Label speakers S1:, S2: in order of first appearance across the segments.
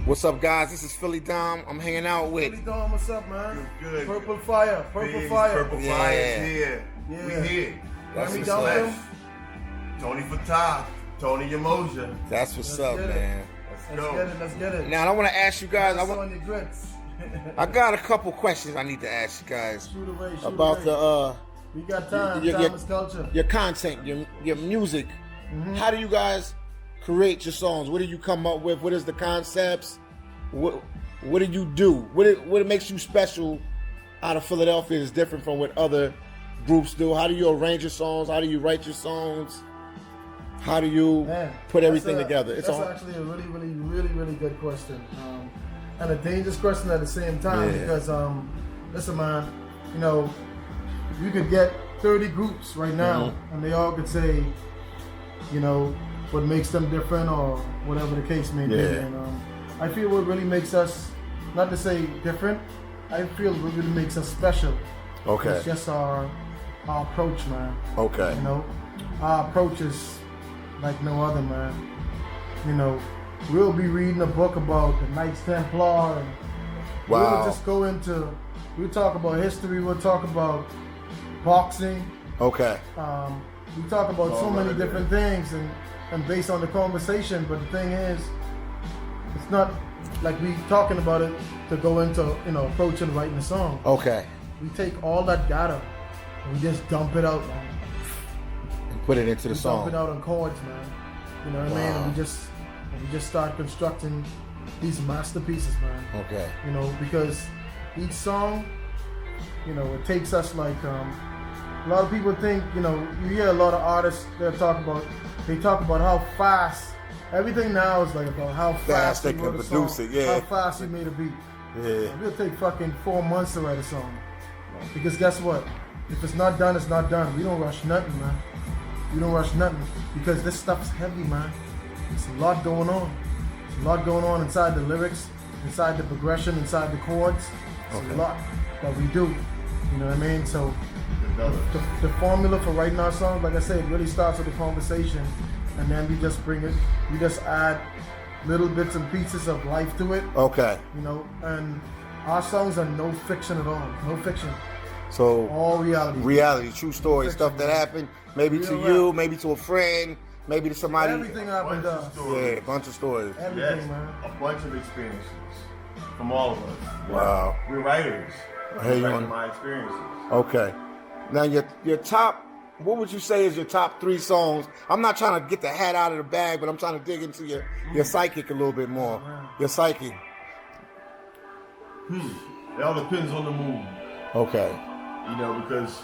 S1: What's up, guys? This is Philly Dom. I'm hanging out with.
S2: Philly Dom, what's up, man?
S3: Good.
S2: Purplephire. Purplephire.
S3: Purplephire is here.
S2: Yeah.
S3: We here.
S1: That's what's
S2: Down.
S3: Tony Fatah, Tony Emotion.
S1: That's what's up, man.
S2: Let's get it.
S1: Now I want to ask you guys.
S2: On your grits.
S1: I got a couple questions I need to ask you guys
S2: Shoot away.
S1: about
S2: We got time.
S1: your-
S2: Time is culture.
S1: your content, your music. How do you guys create your songs? What do you come up with? What is the concepts? What do you do? What makes you special out of Philadelphia is different from what other groups do? How do you arrange your songs? How do you write your songs? How do you put everything together?
S2: That's actually a really good question, and a dangerous question at the same time because listen, man, you know, you could get 30 groups right now, and they all could say, you know, what makes them different or whatever the case may be. And I feel what really makes us, not to say different, I feel what really makes us special.
S1: Okay.
S2: It's just our approach, man.
S1: Okay.
S2: You know, our approach is like no other, man. You know, we'll be reading a book about the Knights Templar, and we'll just go into, we'll talk about history, we'll talk about boxing.
S1: Okay.
S2: We talk about so many different things and based on the conversation, but the thing is, it's not like we talking about it to go into, you know, approaching writing a song.
S1: Okay.
S2: We take all that data and we just dump it out, man.
S1: And put it into the song.
S2: Dump it out on chords, man. You know what I mean? And we just start constructing these masterpieces, man.
S1: Okay.
S2: You know, because each song, you know, it takes us like a lot of people think, you know, you hear a lot of artists they talk about how fast everything now is like about how fast
S1: they
S2: you
S1: can
S2: wrote a
S1: produce
S2: song,
S1: it, yeah.
S2: how fast you made a beat.
S1: Yeah.
S2: It'll take fucking 4 months to write a song. Because guess what? If it's not done, it's not done. We don't rush nothing, man. We don't rush nothing because this stuff's heavy, man. There's a lot going on. There's a lot going on inside the lyrics, inside the progression, inside the chords. There's a lot that we do. You know what I mean? So the formula for writing our songs, like I said, really starts with the conversation, and then we just add little bits and pieces of life to it.
S1: Okay.
S2: You know, and our songs are no fiction at all. No fiction.
S1: So
S2: all reality.
S1: Reality, true story,
S2: Fiction,
S1: stuff that happened, maybe
S2: Real
S1: to
S2: rap.
S1: you, maybe to a friend, maybe to somebody.
S2: Everything happened to us.
S1: Yeah, a bunch of stories.
S2: Everything, man.
S3: A bunch of experiences from all of us.
S1: Wow.
S3: We're writers.
S1: Hey, you
S3: Writing
S1: on-
S3: my experiences.
S1: Okay. Now your top, what would you say is your top 3 songs? I'm not trying to get the hat out of the bag, but I'm trying to dig into your psychic a little bit more. Your psyche.
S3: It all depends on the mood.
S1: Okay.
S3: You know, because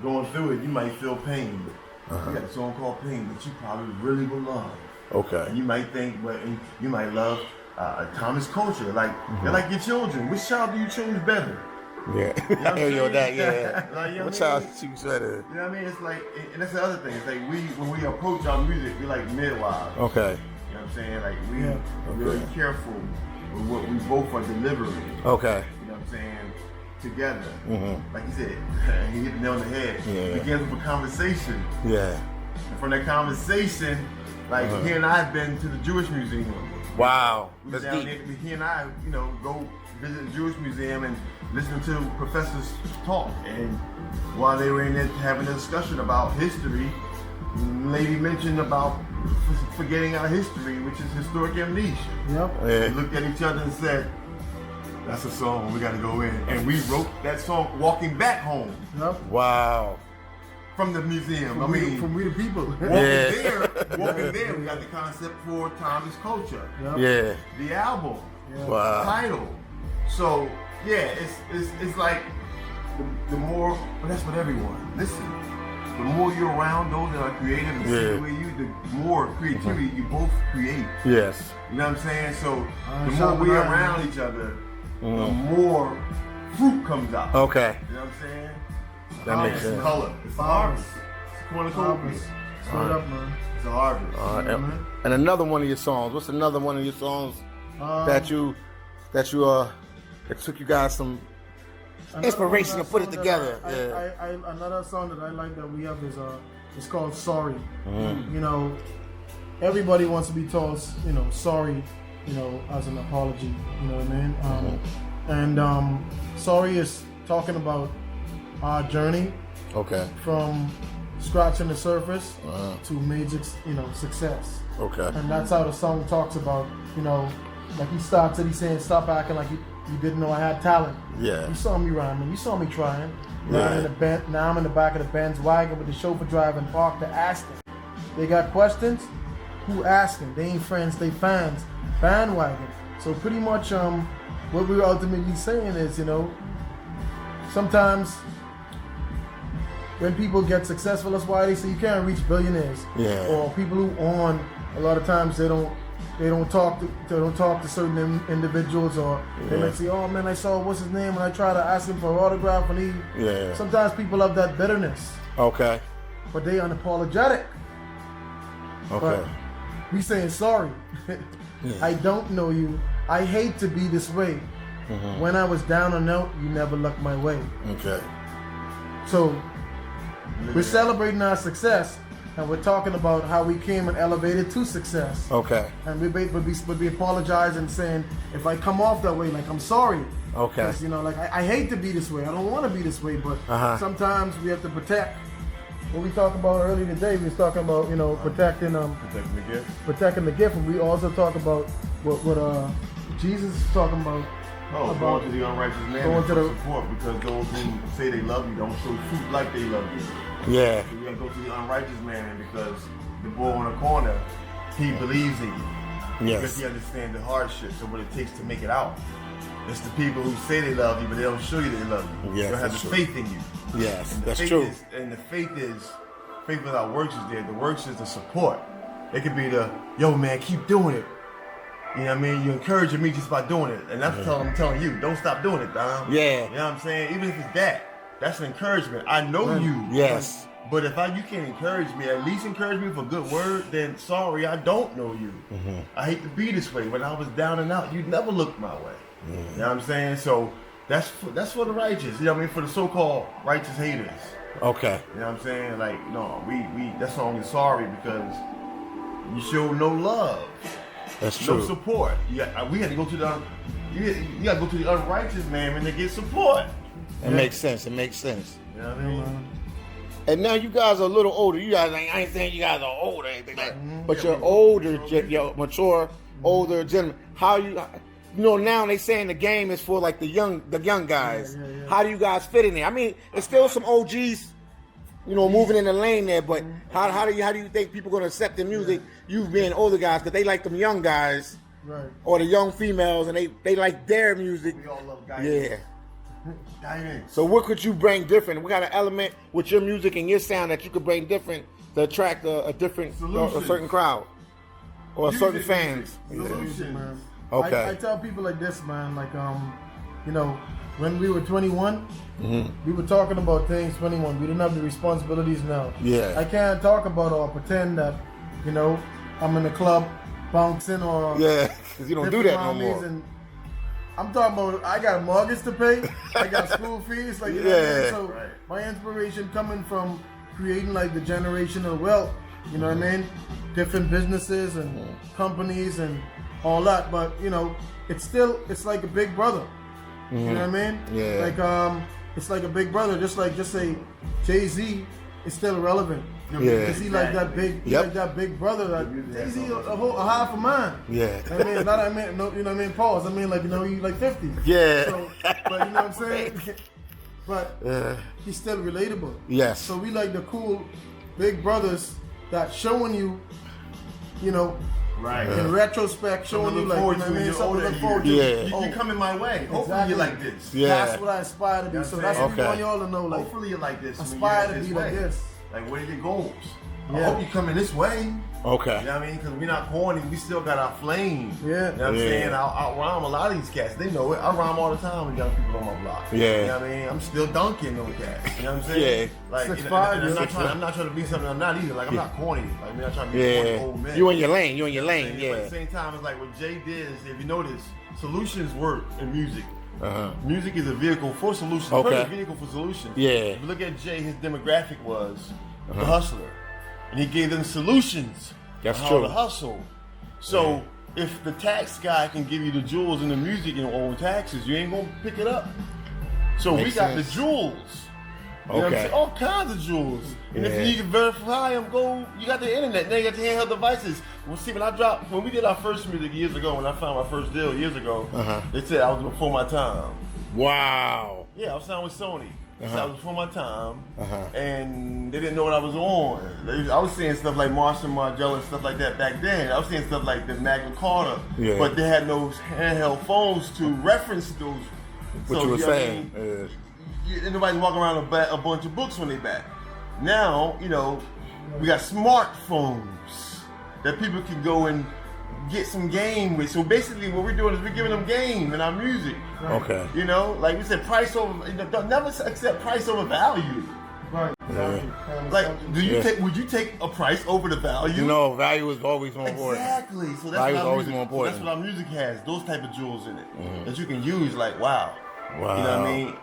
S3: going through it, you might feel pain. You got a song called Pain that you probably really will love.
S1: Okay.
S3: And you might think, well, and you might love Thomas Culture. Like, they're like your children. Which child do you choose better?
S1: Yeah.
S3: You know what I'm
S1: I hear you on that,
S3: saying?
S1: yeah.
S3: Like, you know
S1: What
S3: what I
S1: child
S3: mean?
S1: you choose better?
S3: You know what I mean? It's like, and that's the other thing. It's like when we approach our music, we're like midwives.
S1: Okay.
S3: You know what I'm saying? Like we're really careful with what we both are delivering.
S1: Okay.
S3: You know what I'm saying? Together. Like you said, he hit the nail on the head.
S1: Yeah.
S3: It begins with a conversation.
S1: Yeah.
S3: And from that conversation, like he and I have been to the Jewish Museum.
S1: Wow.
S3: We
S1: That's
S3: down
S1: deep.
S3: there, he and I, you know, go visit the Jewish Museum and listen to professors talk. And while they were in there having a discussion about history, lady mentioned about forgetting our history, which is historic amnesia.
S2: Yep.
S3: They looked at each other and said, that's a song, we gotta go in. And we wrote that song walking back home
S2: Yep.
S1: Wow.
S3: from the museum.
S2: From we the people.
S3: Walking there, we got the concept for Thomas Culture.
S2: Yep.
S1: Yeah.
S3: The album,
S1: Wow.
S3: title. So yeah, it's like the more, but that's what everyone. Listen, the more you're around those that are creative and see the way you, the more creativity you both create.
S1: Yes.
S3: You know what I'm saying? So the more we're around each other, the more fruit comes out.
S1: Okay.
S3: You know what I'm saying?
S1: That makes sense.
S3: Color. It's a harvest. It's a cornucopia.
S2: Straight up, man.
S3: It's a harvest.
S1: And another one of your songs. What's another one of your songs that it took you guys some inspiration to put it together?
S2: Another song that I like that we have is it's called Sorry. You know, everybody wants to be told, you know, sorry you know, as an apology. You know what I mean? And Sorry is talking about our journey.
S1: Okay.
S2: From scratching the surface to major, you know, success.
S1: Okay.
S2: And that's how the song talks about, you know, like he starts it, he's saying, stop acting like you didn't know I had talent.
S1: Yeah.
S2: You saw me rhyming, you saw me trying.
S1: Right.
S2: Now I'm in the back of the Benz wagon with the chauffeur driving parked to ask them. They got questions? Who asking? They ain't friends, they fans. Bandwagon. So pretty much what we're ultimately saying is, you know, sometimes when people get successful, that's why they say you can't reach billionaires.
S1: Yeah.
S2: Or people who on, a lot of times they don't talk to certain individuals, or they might say, oh man, I saw what's his name and I try to ask him for an autograph and he sometimes people have that bitterness.
S1: Okay.
S2: But they unapologetic.
S1: Okay.
S2: But we saying sorry. I don't know you. I hate to be this way. When I was down and out, you never looked my way.
S1: Okay.
S2: So we're celebrating our success, and we're talking about how we came and elevated to success.
S1: Okay.
S2: And we apologize and saying, if I come off that way, like, I'm sorry.
S1: Okay.
S2: Because, you know, like, I hate to be this way. I don't want to be this way, but sometimes we have to protect. What we talked about earlier today, we was talking about, you know, protecting the gift, and we also talk about what Jesus is talking about.
S3: Going to the unrighteous man
S2: going to the
S3: support, because those who say they love you don't show fruit like they love you.
S1: Yeah.
S3: So you gotta go to the unrighteous man, because the boy on the corner, he believes in you.
S1: Yes.
S3: Because he understands the hardships and what it takes to make it out. It's the people who say they love you, but they don't show you they love you.
S1: Yes,
S3: they don't have the faith in you.
S1: Yes, that's
S3: faith
S1: true.
S3: And the faith without works is there. The works is the support. It could be the, yo man, keep doing it. You know what I mean? You're encouraging me just by doing it. And that's what I'm telling you. Don't stop doing it, Dom.
S1: Yeah.
S3: You know what I'm saying? Even if it's that's an encouragement. I know you.
S1: Yes.
S3: But if you can't encourage me, at least encourage me with a good word, then sorry, I don't know you. I hate to be this way. When I was down and out, you never looked my way. You know what I'm saying? So that's for the righteous. You know what I mean? For the so-called righteous haters.
S1: Okay.
S3: You know what I'm saying? Like, no, that song is sorry because you show no love.
S1: That's true.
S3: No support. We had to go to you got to go to the unrighteous man and they get support.
S1: It makes sense. It makes sense.
S3: You know what I mean?
S1: And now you guys are a little older. You guys, I ain't saying you guys are older, anything but you're older, you're mature, older gentlemen. How you know, now they saying the game is for like the young guys. How do you guys fit in there? I mean, there's still some OGs, you know, moving in the lane there, but how do you think people gonna accept the music? You being older guys, because they like them young guys,
S2: right,
S1: or the young females, and they like their music.
S3: We all love guidance.
S1: Yeah.
S3: Guidance.
S1: So what could you bring different? We got an element with your music and your sound that you could bring different to attract a different, a certain crowd or certain fans.
S3: Solutions.
S1: Okay.
S2: I tell people like this, man. Like, you know, when we were 21, we were talking about things 21. We didn't have the responsibilities now.
S1: Yeah.
S2: I can't talk about or pretend that, you know, I'm in the club bouncing or
S1: because you don't do that no more.
S2: And I'm talking about I got mortgage to pay, I got school fees, like, you know what I mean? So my inspiration coming from creating like the generational wealth, you know what I mean? Different businesses and companies and all that, but you know, it's like a big brother. You know what I mean?
S1: Yeah.
S2: Like it's like a big brother, just say Jay-Z is still relevant. You know, because he like that big, like that big brother. Like Jay-Z a half a man.
S1: Yeah.
S2: I mean, not I mean, no, you know what I mean? Pause. I mean, like, you know, he's like 50.
S1: Yeah.
S2: So, but you know what I'm saying? But he's still relatable.
S1: Yes.
S2: So we like the cool big brothers that showing you, you know,
S3: right.
S2: In retrospect, showing you like, you know what I mean? Something to look forward to.
S3: You're coming my way. Hopefully you're like this.
S1: Yeah.
S2: That's what I aspire to be. So that's what we want y'all to know. Like,
S3: hopefully you're like this.
S2: Aspire to be like this.
S3: Like, what are your goals? I hope you're coming this way.
S1: Okay.
S3: You know what I mean? Because we're not corny. We still got our flame.
S2: Yeah.
S3: You know what I'm saying? I rhyme a lot of these cats. They know it. I rhyme all the time with young people on my block.
S1: Yeah.
S3: You know what I mean? I'm still dunking those cats. You know what I'm saying?
S1: Yeah.
S3: Like,
S2: 6'5",
S3: I'm not trying to be something I'm not either. Like, I'm not corny. Like, I'm not trying to be a corny old man.
S1: You in your lane. You in your lane.
S3: But
S1: Yeah.
S3: at the same time, it's like what Jay did is, if you notice, solutions work in music. Music is a vehicle for solutions.
S1: Okay.
S3: Perfect vehicle for solutions.
S1: Yeah.
S3: If you look at Jay, his demographic was the hustler, and he gave them solutions.
S1: That's
S3: on
S1: true.
S3: How to hustle. So if the tax guy can give you the jewels and the music and own taxes, you ain't gonna pick it up. So we got the jewels. You know what I'm saying? All kinds of jewels. And if you can verify them, you got the internet, now you got the handheld devices. Well, see, when we did our first music years ago, when I found my first deal years ago, they said I was before my time.
S1: Wow.
S3: Yeah, I was signed with Sony. So I was before my time, and they didn't know what I was on. I was saying stuff like Marshall Margiela and stuff like that back then. I was saying stuff like the Magna Carta, but they had no handheld phones to reference those.
S1: What you were saying.
S3: Nobody's walking around a bunch of books on their back. Now, you know, we got smartphones that people can go and get some game with. So basically what we're doing is we're giving them game in our music.
S1: Okay.
S3: You know, like we said, price over, never accept price over value.
S2: Right.
S3: Like, would you take a price over the value?
S1: No, value is always more important.
S3: Exactly. So that's
S1: value is
S3: what
S1: always more important.
S3: That's what our music has, those type of jewels in it that you can use. Like, wow.
S1: Wow.
S3: You know what I mean?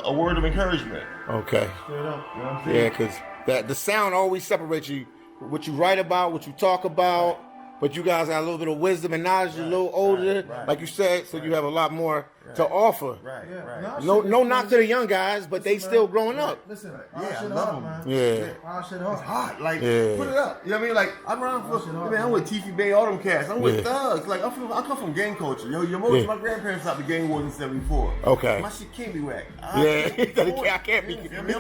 S3: A word of encouragement.
S1: Okay.
S2: Straight up.
S3: You know what I'm saying?
S1: Yeah, because the sound always separates you, what you write about, what you talk about. But you guys have a little bit of wisdom and knowledge, a little older, like you said, so you have a lot more to offer.
S3: Right.
S1: No knock to the young guys, but they still growing up.
S2: Listen,
S3: I love them.
S2: man.
S1: Yeah.
S2: Shit
S3: It's hot. Like, put
S1: Yeah.
S3: it up. You know what I mean? Like, I'm around I'm with TC Bay Autumn Cast. I'm with thugs. Like, I come from gang culture. My grandparents stopped the gang wars in '74.
S1: Okay.
S3: My shit can't be whack.
S1: He said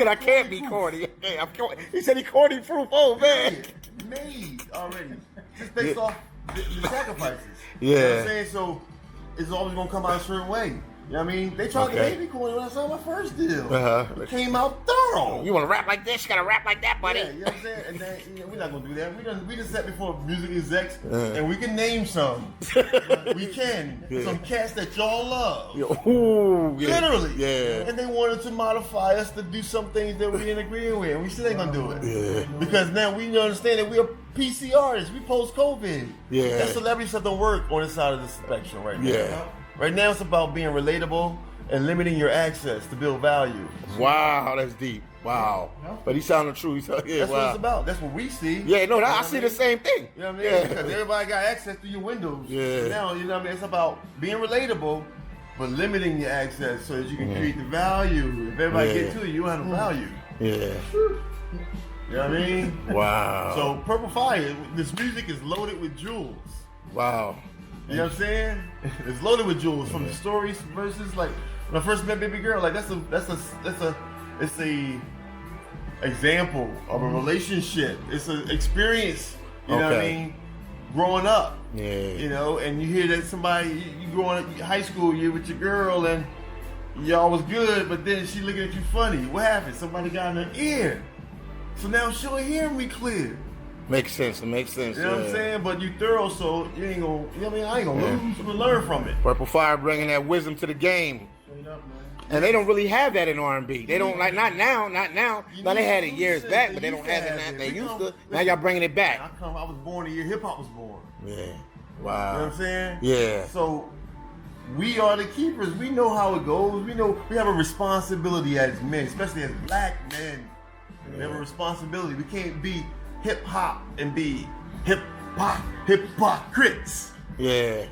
S1: I can't be corny. He said he corny proof. Oh man.
S3: Made already. Just based off the sacrifices.
S1: Yeah.
S3: You know what I'm saying? So it's always gonna come out a certain way. You know what I mean? They tried to make me corny when I signed my first deal. It came out thorough.
S1: You want to rap like this? You gotta rap like that, buddy.
S3: Yeah, you know what I'm saying? And then, we're not gonna do that. We just sat before music execs, and we can name some. We can. Some cats that y'all love.
S1: Ooh,
S3: Literally.
S1: Yeah.
S3: And they wanted to modify us to do some things that we didn't agree with, and we still ain't gonna do it. Yeah. Because now we understand that we are PC artists. We post-COVID.
S1: Yeah.
S3: That celebrity stuff don't work on this side of the spectrum right now.
S1: Yeah.
S3: Right now it's about being relatable and limiting your access to build value.
S1: Wow, that's deep. Wow. But he sounded true.
S3: That's what it's about. That's what we see.
S1: Yeah, no, I see the same thing.
S3: You know what I mean? Because everybody got access to your windows.
S1: Yeah.
S3: Now, you know what I mean? It's about being relatable, but limiting your access so that you can create the value. If everybody get to you, you don't have the value.
S1: Yeah.
S3: You know what I mean?
S1: Wow.
S3: So Purplephire, this music is loaded with jewels.
S1: Wow.
S3: You know what I'm saying? It's loaded with jewels from the stories versus like when I first met Baby Girl. Like it's a example of a relationship. It's an experience. You know what I mean? Growing up.
S1: Yeah.
S3: You know, and you hear that somebody you growing up high school, you're with your girl and y'all was good, but then she looking at you funny. What happened? Somebody got in her ear. So now she don't hear me clear.
S1: Makes sense. It makes sense.
S3: You know what I'm saying? But you thorough, so you ain't gonna. You know what I mean? I ain't gonna lose. I'm gonna learn from it.
S1: Purplephire bringing that wisdom to the game. And they don't really have that in R&B. They don't not now. Now they had it years back, but they don't have it now. They used to. Now y'all bringing it back.
S3: I was born the year hip hop was born.
S1: Yeah. Wow.
S3: You know what I'm saying?
S1: Yeah.
S3: So we are the keepers. We know how it goes. We know we have a responsibility as men, especially as black men. We have a responsibility. We can't be hip hop and be hypocrites.
S1: Yeah.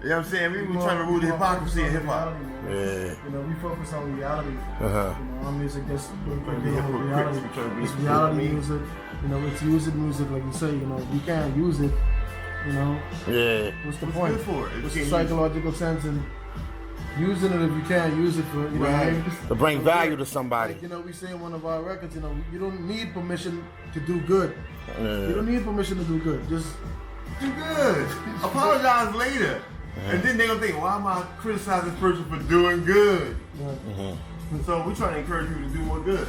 S3: You know what I'm saying? We trying to remove the hypocrisy in hip hop.
S1: Yeah.
S2: You know, we focus on reality. You know, our music that's reality.
S3: Hypocrites.
S2: It's reality music. You know, it's using music, like you say. You know, we can't use it. You know.
S1: Yeah.
S2: What's the point?
S3: Good for it.
S2: What's the psychological sense in using it if you can't use it for, you know,
S3: Right.
S2: I mean?
S1: To bring value to somebody.
S2: Like, you know, we say in one of our records, you know, you don't need permission to do good. You don't need permission to do good. Just
S3: do good. Apologize later. And then they're gonna think, why am I criticizing this person for doing good? And so we're trying to encourage you to do more good.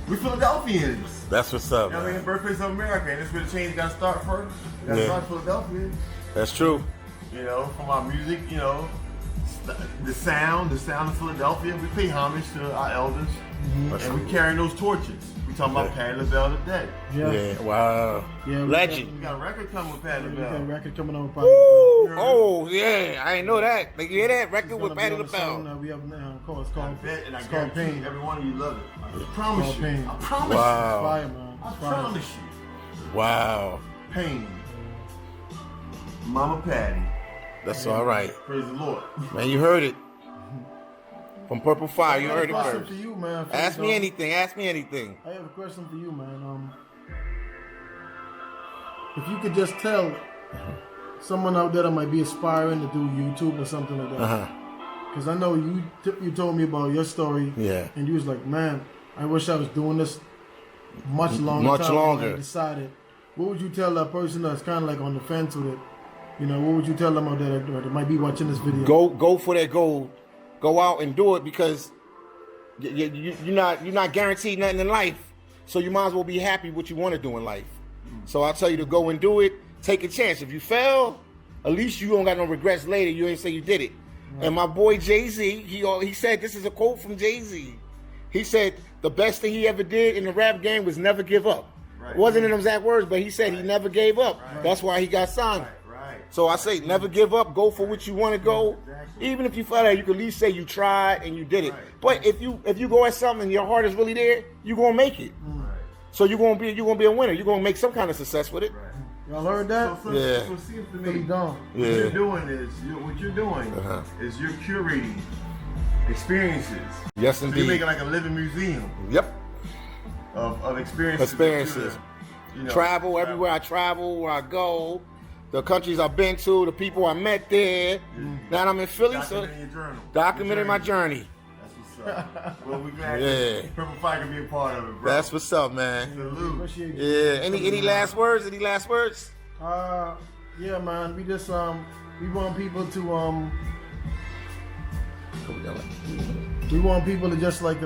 S3: We Philadelphians.
S1: That's what's up.
S3: You know what I mean? Birthplace of America, and that's where the change gotta start first. You gotta start in Philadelphia.
S1: That's true.
S3: You know, from our music, you know, the sound of Philadelphia. We pay homage to our elders, and we carry those torches. We talking about Patti LaBelle today.
S1: Yeah. Wow.
S2: Yeah,
S1: Legend.
S3: We got a record coming with Patti
S2: we got a
S3: LaBelle.
S2: record coming on.
S1: Woo! Oh yeah, I ain't know that. Like you hear that record with Patti LaBelle?
S2: We have now. It's
S3: I
S2: called
S3: bet, and I
S2: it's called
S3: guarantee
S2: Pain.
S3: every one of you love it. I promise
S2: Called
S3: you.
S2: Pain.
S3: I promise
S1: Wow.
S2: Fire, man.
S3: you. I
S2: Fire.
S3: promise you.
S1: Wow.
S3: Pain. Mama Patty.
S1: That's all right.
S3: Praise the Lord.
S1: Man, you heard it. From Purplephire, you heard it
S2: I have a question
S1: first.
S2: for you, man.
S1: Ask me anything. Ask me anything.
S2: I have a question for you, man. If you could just tell someone out there that might be aspiring to do YouTube or something like that, because I know you told me about your story, and you was like, man, I wish I was doing this much longer. When I decided. What would you tell that person that's kind of like on the fence with it? You know, what would you tell them out there that might be watching this video?
S1: Go for that goal. Go out and do it, because you're not guaranteed nothing in life. So you might as well be happy what you want to do in life. So I'll tell you to go and do it. Take a chance. If you fail, at least you don't got no regrets later. You ain't say you did it. Right. And my boy Jay-Z, he said, this is a quote from Jay-Z. He said the best thing he ever did in the rap game was never give up. Right. It wasn't in them exact words, but he said he never gave up. Right. That's why he got signed. Right. So I say never give up. Go for what you want to go. Exactly. Even if you fail out, you can at least say you tried and you did it. Right. But if you go at something and your heart is really there, you're gonna make it. Right. So you're gonna be a winner. You're gonna make some kind of success with it. Right.
S2: Y'all heard that?
S3: So it seems to me, what you're doing is you're curating experiences.
S1: Yes, indeed.
S3: So you're making like a living museum.
S1: Yep.
S3: Of experiences.
S1: Travel everywhere I travel, where I go, the countries I've been to, the people I met there. Now I'm in Philly, documenting my journey.
S3: That's what's up. Well, we glad Purplephire can be a part of it, bro.
S1: That's what's up, man.
S3: Salute.
S1: Yeah. Any last words? Any last words?
S2: Yeah, man. We just we want people to we want people to just like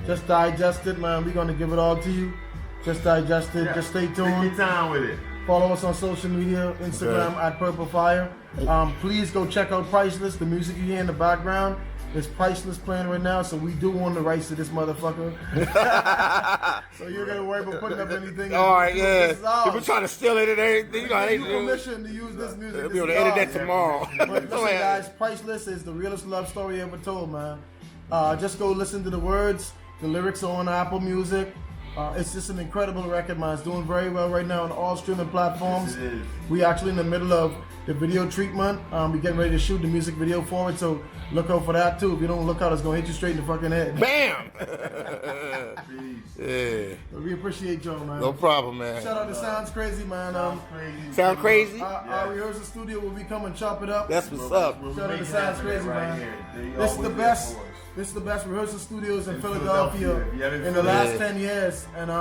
S2: just digest it, man. We're gonna give it all to you. Just digest it. Just stay tuned.
S3: Take your time with it.
S2: Follow us on social media, Instagram at Purplephire. Please go check out Priceless. The music you hear in the background is Priceless playing right now, so we do own the rights to this motherfucker. So you're gonna worry about putting up anything.
S1: All right, people trying to steal it and everything. You know, they
S2: permission to use this music.
S1: They'll be on the internet tomorrow.
S2: But listen, guys, Priceless is the realest love story ever told, man. Just go listen to the words. The lyrics are on Apple Music. It's just an incredible record, man. It's doing very well right now on all streaming platforms.
S3: Yes, it is.
S2: We actually in the middle of the video treatment. We're getting ready to shoot the music video for it, so look out for that too. If you don't look out, it's gonna hit you straight in the fucking head.
S1: Bam! Yeah.
S2: But we appreciate y'all, man.
S1: No problem, man.
S2: Shout out to Sounds Crazy, man.
S1: Sound Crazy?
S2: Our rehearsal studio will be coming chop it up.
S1: That's what's up.
S2: Shout out to Sounds Crazy, man. This is the best. This is the best rehearsal studios in Philadelphia in the last 10 years, and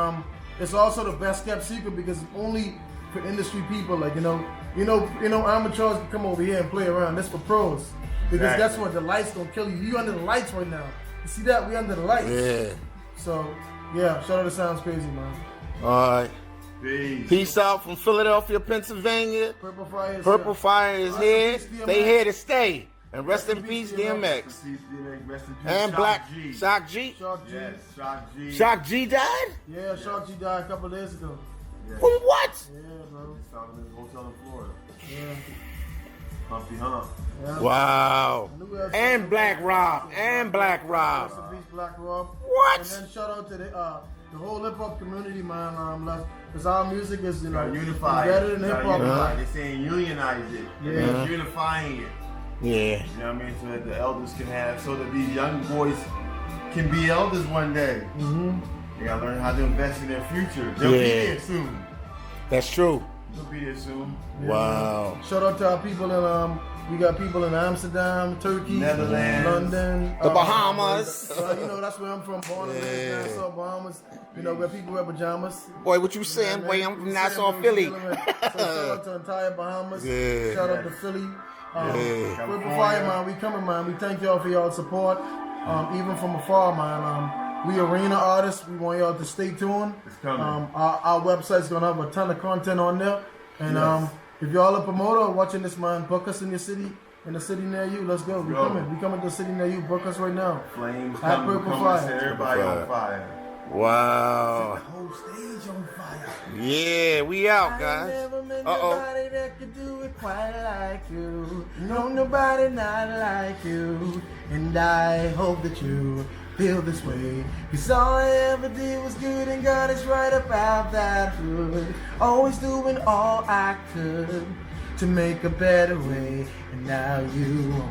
S2: it's also the best kept secret because it's only for industry people. Like you know, amateurs can come over here and play around. That's for pros, because guess what? The lights gonna kill you. You under the lights right now. You see that? We under the lights.
S1: Yeah.
S2: So yeah, shout out to Sounds Crazy, man.
S1: All right. Peace out from Philadelphia, Pennsylvania. Purplephire is here. They here to stay. And rest in peace, DMX. And Jacques G.
S3: Yes, Jacques G.
S1: Jacques G died?
S2: Yeah, Jacques G died a couple days ago.
S3: Yeah.
S1: From what?
S2: Yeah, bro.
S3: Found in his hotel in Florida.
S2: Yeah.
S3: Humpty Hump.
S1: Yeah. Wow. And Black Rob.
S2: Rest in peace, Black Rob.
S1: What?
S2: And then shout out to the whole hip hop community, man. Because our music is,
S3: unified.
S2: Better than hip hop.
S3: They're saying unionize it.
S2: Yeah.
S3: Unifying it.
S1: Yeah.
S3: You know what I mean? So that the elders can have, so that these young boys can be elders one day.
S2: Mm-hmm.
S3: They gotta learn how to invest in their future. They'll be there soon.
S1: That's true.
S3: They'll be there soon.
S2: Yeah.
S1: Wow.
S2: Shout out to our people in we got people in Amsterdam, Turkey,
S3: Netherlands,
S2: London,
S1: the Bahamas.
S2: That's where I'm from, born and raised Nassau, Bahamas. Where people wear pajamas.
S1: Boy, what you saying? Boy, I'm from Nassau, Philly.
S2: So shout out to entire Bahamas.
S1: Yeah.
S2: Shout out to Philly. Purplephire, man, we coming, man. We thank y'all for y'all support. Even from afar, man. We arena artists. We want y'all to stay tuned.
S3: It's coming.
S2: Our website's gonna have a ton of content on there. And if y'all a promoter watching this, man, book us in your city, in the city near you. Let's go. We coming. We coming to the city near you. Book us right now.
S3: Flames
S2: at
S3: coming.
S2: Purplephire.
S3: Everybody on fire.
S1: Wow.
S3: The whole stage on fire.
S1: Yeah, we out, guys.
S4: I never met nobody that could do it quite like you. No, nobody not like you. And I hope that you feel this way. Cause all I ever did was good and God is right about that hood. Always doing all I could.
S2: to make a better way, and now you won't.